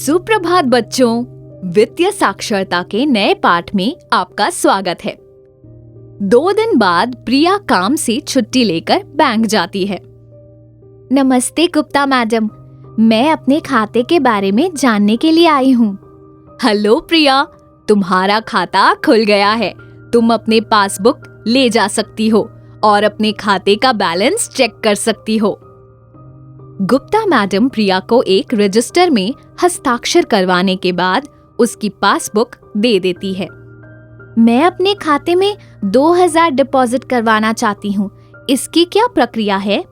सुप्रभात बच्चों, वित्तीय साक्षरता के नए पाठ में आपका स्वागत है। 2 दिन बाद प्रिया काम से छुट्टी लेकर बैंक जाती है। नमस्ते गुप्ता मैडम, मैं अपने खाते के बारे में जानने के लिए आई हूँ। हेलो प्रिया, तुम्हारा खाता खुल गया है। तुम अपने पासबुक ले जा सकती हो और अपने खाते का बैलेंस चेक कर सकती हो। गुप्ता मैडम प्रिया को एक रजिस्टर में हस्ताक्षर करवाने के बाद उसकी पासबुक दे देती है। मैं अपने खाते में 2000 डिपॉजिट करवाना चाहती हूँ। इसकी क्या प्रक्रिया है?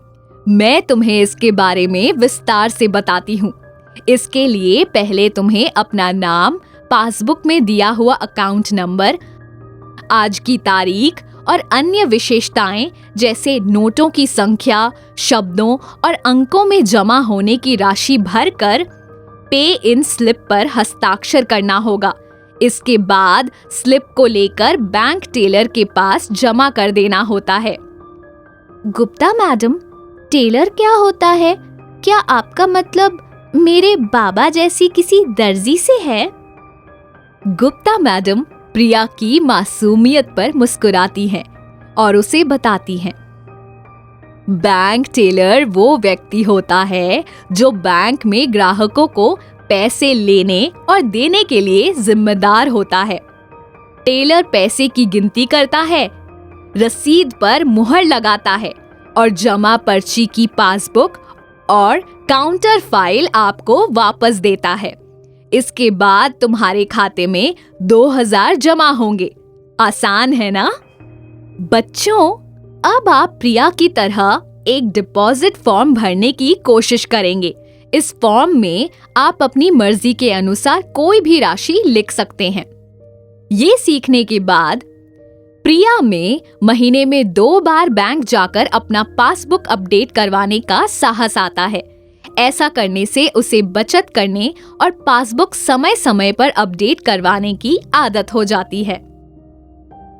मैं तुम्हें इसके बारे में विस्तार से बताती हूँ। इसके लिए पहले तुम्हें अपना नाम, पासबुक में दिया हुआ अकाउंट नंबर, आज की तारीख और अन्य विशेषताएं जैसे नोटों की संख्या, शब्दों और अंकों में जमा होने की राशि भरकर पे इन स्लिप पर हस्ताक्षर करना होगा। इसके बाद स्लिप को लेकर बैंक टेलर के पास जमा कर देना होता है। गुप्ता मैडम, टेलर क्या होता है? क्या आपका मतलब मेरे बाबा जैसी किसी दर्जी से है? गुप्ता मैडम प्रिया की मासूमियत पर मुस्कुराती हैं और उसे बताती हैं, बैंक टेलर वो व्यक्ति होता है जो बैंक में ग्राहकों को पैसे लेने और देने के लिए जिम्मेदार होता है। टेलर पैसे की गिनती करता है, रसीद पर मुहर लगाता है और जमा पर्ची की पासबुक और काउंटर फाइल आपको वापस देता है। इसके बाद तुम्हारे खाते में 2000 जमा होंगे। आसान है ना? बच्चों, अब आप प्रिया की तरह एक डिपॉजिट फॉर्म भरने की कोशिश करेंगे। इस फॉर्म में आप अपनी मर्जी के अनुसार कोई भी राशि लिख सकते हैं। ये सीखने के बाद प्रिया में महीने में 2 बार बैंक जाकर अपना पासबुक अपडेट करवाने का साहस आता है। ऐसा करने से उसे बचत करने और पासबुक समय समय पर अपडेट करवाने की आदत हो जाती है।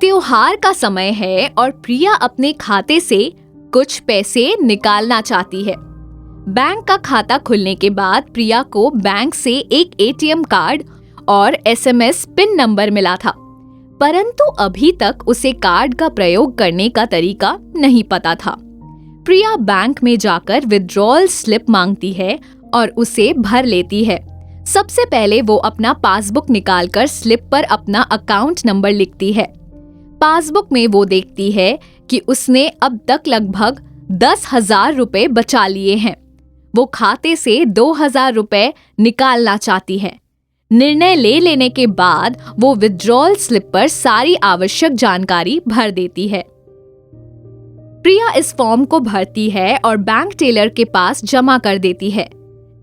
त्योहार का समय है और प्रिया अपने खाते से कुछ पैसे निकालना चाहती है। बैंक का खाता खुलने के बाद प्रिया को बैंक से एक एटीएम कार्ड और SMS पिन नंबर मिला था, परंतु अभी तक उसे कार्ड का प्रयोग करने का तरीका नहीं पता था। प्रिया बैंक में जाकर विड्रॉल स्लिप मांगती है और उसे भर लेती है। सबसे पहले वो अपना पासबुक निकालकर स्लिप पर अपना अकाउंट नंबर लिखती है। पासबुक में वो देखती है कि उसने अब तक लगभग 10,000 रुपए बचा लिए हैं। वो खाते से 2,000 रुपए निकालना चाहती है। निर्णय ले लेने के बाद वो विड्रॉल स्लिप पर सारी आवश्यक जानकारी भर देती है। प्रिया इस फॉर्म को भरती है और बैंक टेलर के पास जमा कर देती है।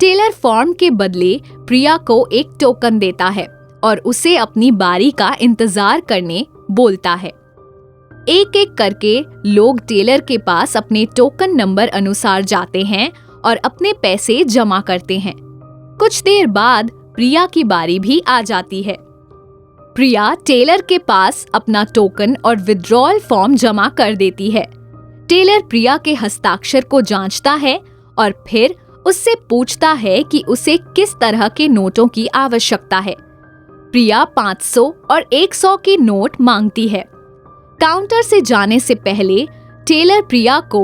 टेलर फॉर्म के बदले प्रिया को एक टोकन देता है और उसे अपनी बारी का इंतजार करने बोलता है। एक एक करके लोग टेलर के पास अपने टोकन नंबर अनुसार जाते हैं और अपने पैसे जमा करते हैं। कुछ देर बाद प्रिया की बारी भी आ जाती है। प्रिया टेलर के पास अपना टोकन और विड्रॉल फॉर्म जमा कर देती है। टेलर प्रिया के हस्ताक्षर को जांचता है और फिर उससे पूछता है कि उसे किस तरह के नोटों की आवश्यकता है। प्रिया 500 और 100 के नोट मांगती है। काउंटर से जाने से पहले टेलर प्रिया को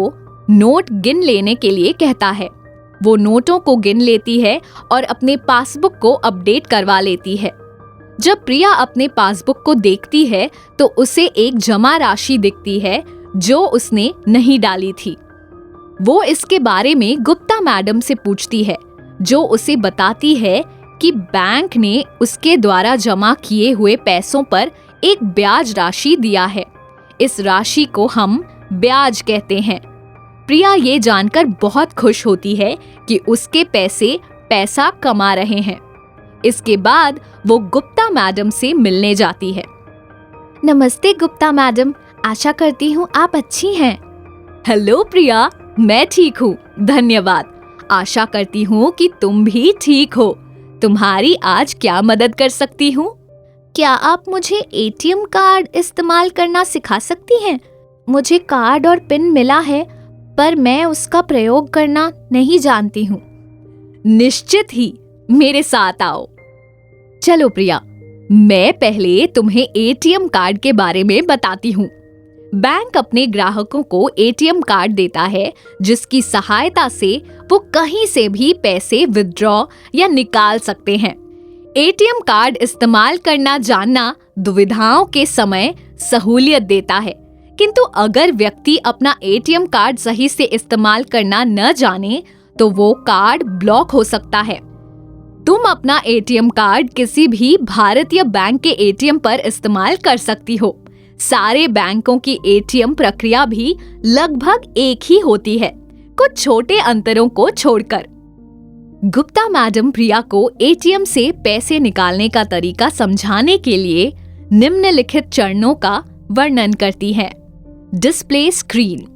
नोट गिन लेने के लिए कहता है। वो नोटों को गिन लेती है और अपने पासबुक को अपडेट करवा लेती है। जब प्रिया अपने पासबुक को देखती है तो उसे एक जमा राशि दिखती है जो उसने नहीं डाली थी। वो इसके बारे में गुप्ता मैडम से पूछती है, जो उसे बताती है कि बैंक ने उसके द्वारा जमा किए हुए पैसों पर एक ब्याज राशि दिया है। इस राशि को हम ब्याज कहते हैं। प्रिया ये जानकर बहुत खुश होती है कि उसके पैसा कमा रहे हैं। इसके बाद वो गुप्ता मैडम से मिलने जाती है। नमस्ते गुप्ता मैडम, आशा करती हूँ आप अच्छी हैं। हेलो प्रिया, मैं ठीक हूँ, धन्यवाद। आशा करती हूँ कि तुम भी ठीक हो। तुम्हारी आज क्या मदद कर सकती हूँ? क्या आप मुझे एटीएम कार्ड इस्तेमाल करना सिखा सकती हैं? मुझे कार्ड और पिन मिला है, पर मैं उसका प्रयोग करना नहीं जानती हूँ। निश्चित ही, मेरे साथ आओ। चलो प्रिया, मैं पहले तुम्हें एटीएम कार्ड के बारे में बताती हूँ। बैंक अपने ग्राहकों को एटीएम कार्ड देता है, जिसकी सहायता से वो कहीं से भी पैसे विथड्रॉ या निकाल सकते हैं। एटीएम कार्ड इस्तेमाल करना जानना दुविधाओं के समय सहूलियत देता है, किंतु अगर व्यक्ति अपना एटीएम कार्ड सही से इस्तेमाल करना न जाने तो वो कार्ड ब्लॉक हो सकता है। तुम अपना एटीएम कार्ड किसी भी भारतीय बैंक के एटीएम पर इस्तेमाल कर सकती हो। सारे बैंकों की एटीएम प्रक्रिया भी लगभग एक ही होती है, कुछ छोटे अंतरों को छोड़कर। गुप्ता मैडम प्रिया को एटीएम से पैसे निकालने का तरीका समझाने के लिए निम्नलिखित चरणों का वर्णन करती है। Display screen.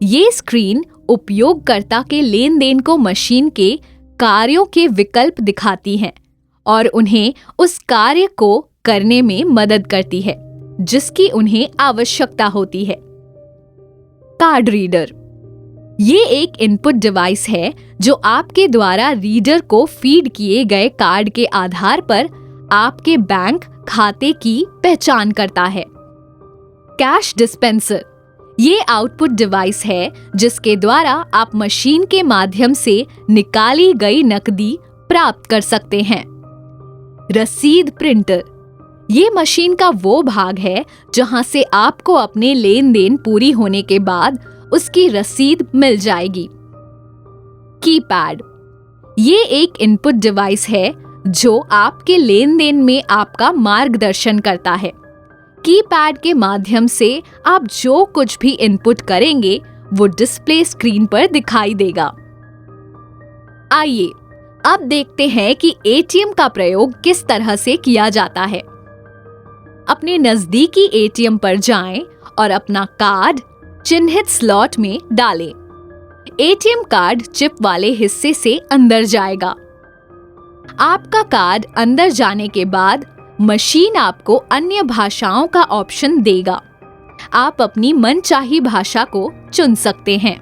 ये स्क्रीन उपयोगकर्ता के लेन देन को मशीन के कार्यों के विकल्प दिखाती है और उन्हें उस कार्य को करने में मदद करती है जिसकी उन्हें आवश्यकता होती है। Card reader. ये एक इनपुट डिवाइस है जो आपके द्वारा रीडर को फीड किए गए कार्ड के आधार पर आपके बैंक खाते की पहचान करता है। Cash dispenser. ये आउटपुट डिवाइस है जिसके द्वारा आप मशीन के माध्यम से निकाली गई नकदी प्राप्त कर सकते हैं। रसीद प्रिंटर। ये मशीन का वो भाग है जहां से आपको अपने लेन देन पूरी होने के बाद उसकी रसीद मिल जाएगी। कीपैड। ये एक इनपुट डिवाइस है जो आपके लेन देन में आपका मार्गदर्शन करता है। कीपैड के माध्यम से आप जो कुछ भी इनपुट करेंगे वो डिस्प्ले स्क्रीन पर दिखाई देगा। आइए अब देखते हैं कि एटीएम का प्रयोग किस तरह से किया जाता है। अपने नजदीकी एटीएम पर जाएं और अपना कार्ड चिन्हित स्लॉट में डालें। एटीएम कार्ड चिप वाले हिस्से से अंदर जाएगा। आपका कार्ड अंदर जाने के बाद मशीन आपको अन्य भाषाओं का ऑप्शन देगा। आप अपनी मनचाही भाषा को चुन सकते हैं।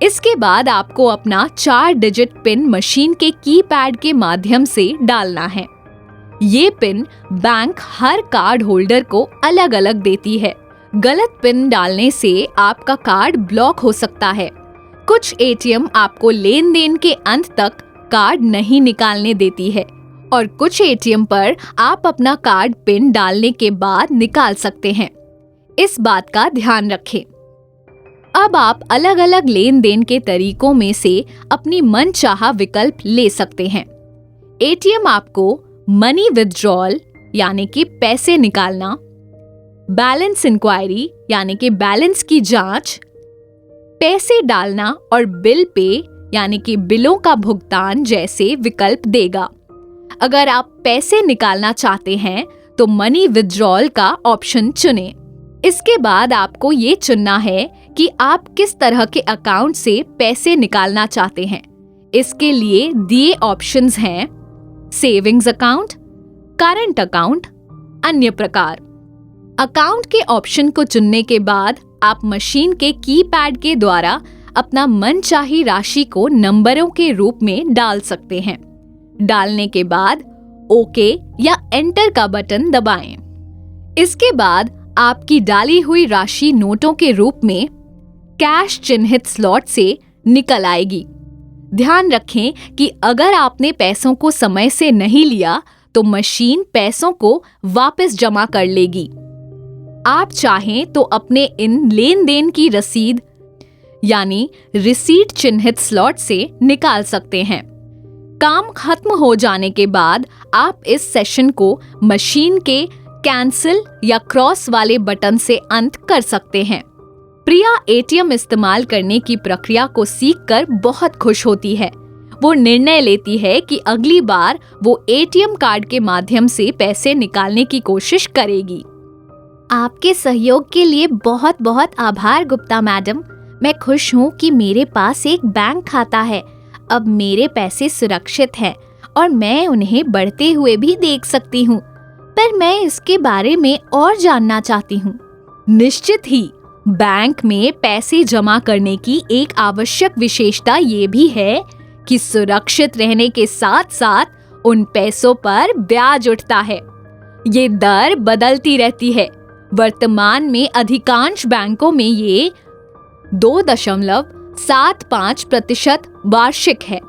इसके बाद आपको अपना 4 डिजिट पिन मशीन के कीपैड के माध्यम से डालना है। ये पिन बैंक हर कार्ड होल्डर को अलग अलग देती है। गलत पिन डालने से आपका कार्ड ब्लॉक हो सकता है। कुछ एटीएम आपको लेन देन के अंत तक कार्ड नहीं निकालने देती है और कुछ एटीएम पर आप अपना कार्ड पिन डालने के बाद निकाल सकते हैं। इस बात का ध्यान रखें। अब आप अलग अलग लेन देन के तरीकों में से अपनी मनचाहा विकल्प ले सकते हैं। एटीएम आपको मनी विथड्रॉल यानी कि पैसे निकालना, बैलेंस इंक्वायरी यानी कि बैलेंस की जांच, पैसे डालना और बिल पे यानी कि बिलों का भुगतान जैसे विकल्प देगा। अगर आप पैसे निकालना चाहते हैं तो मनी विथड्रॉल का ऑप्शन चुनें। इसके बाद आपको ये चुनना है कि आप किस तरह के अकाउंट से पैसे निकालना चाहते हैं। इसके लिए दिए ऑप्शंस हैं सेविंग्स अकाउंट, करंट अकाउंट, अन्य प्रकार। अकाउंट के ऑप्शन को चुनने के बाद आप मशीन के कीपैड के द्वारा अपना मनचाही राशि को नंबरों के रूप में डाल सकते हैं। डालने के बाद ओके या एंटर का बटन दबाएं। इसके बाद आपकी डाली हुई राशि नोटों के रूप में कैश चिन्हित स्लॉट से निकल आएगी। ध्यान रखें कि अगर आपने पैसों को समय से नहीं लिया तो मशीन पैसों को वापस जमा कर लेगी। आप चाहें तो अपने इन लेन देन की रसीद यानी रिसीट चिन्हित स्लॉट से निकाल सकते हैं। काम खत्म हो जाने के बाद आप इस सेशन को मशीन के कैंसिल या क्रॉस वाले बटन से अंत कर सकते हैं। प्रिया एटीएम इस्तेमाल करने की प्रक्रिया को सीखकर बहुत खुश होती है। वो निर्णय लेती है कि अगली बार वो एटीएम कार्ड के माध्यम से पैसे निकालने की कोशिश करेगी। आपके सहयोग के लिए बहुत बहुत आभार गुप्ता मैडम। मैं खुश हूँ कि मेरे पास एक बैंक खाता है। अब मेरे पैसे सुरक्षित हैं और मैं उन्हें बढ़ते हुए भी देख सकती हूँ, पर मैं इसके बारे में और जानना चाहती हूँ। निश्चित ही, बैंक में पैसे जमा करने की एक आवश्यक विशेषता ये भी है कि सुरक्षित रहने के साथ साथ उन पैसों पर ब्याज उठता है। ये दर बदलती रहती है। वर्तमान में अधिकांश बैंकों में ये 2.75% वार्षिक है।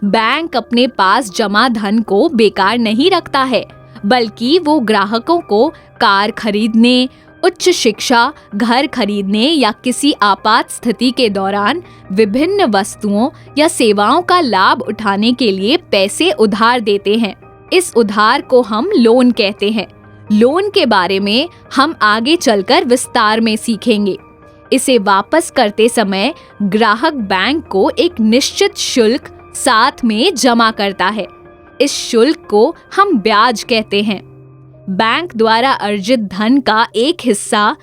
बैंक अपने पास जमा धन को बेकार नहीं रखता है, बल्कि वो ग्राहकों को कार खरीदने, उच्च शिक्षा, घर खरीदने या किसी आपात स्थिति के दौरान विभिन्न वस्तुओं या सेवाओं का लाभ उठाने के लिए पैसे उधार देते हैं। इस उधार को हम लोन कहते हैं। लोन के बारे में हम आगे चलकर विस्तार में सीखेंगे। इसे वापस करते समय ग्राहक बैंक को एक निश्चित शुल्क साथ में जमा करता है। इस शुल्क को हम ब्याज कहते हैं। बैंक द्वारा अर्जित धन का एक हिस्सा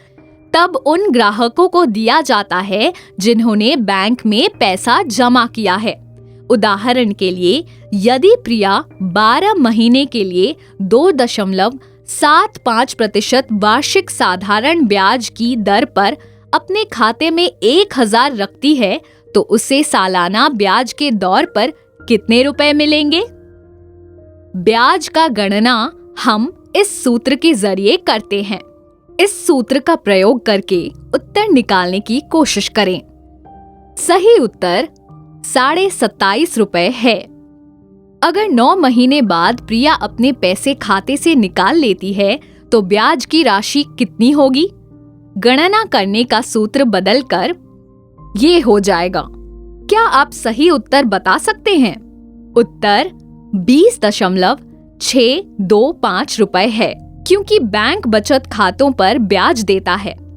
तब उन ग्राहकों को दिया जाता है जिन्होंने बैंक में पैसा जमा किया है। उदाहरण के लिए, यदि प्रिया 12 महीने के लिए 2.75% वार्षिक साधारण ब्याज की दर पर अपने खाते में 1000 रखती है, तो उसे सालाना ब्याज के दौर पर कितने रुपए मिलेंगे? ब्याज का गणना हम इस सूत्र के जरिए करते हैं। इस सूत्र का प्रयोग करके उत्तर निकालने की कोशिश करें। सही उत्तर 27.5 रुपए है। अगर 9 महीने बाद प्रिया अपने पैसे खाते से निकाल लेती है, तो ब्याज की राशि कितनी होगी? गणना करने का सूत्र बदलकर ये हो जाएगा। क्या आप सही उत्तर बता सकते हैं? उत्तर 20.625 रुपए है, क्योंकि बैंक बचत खातों पर ब्याज देता है।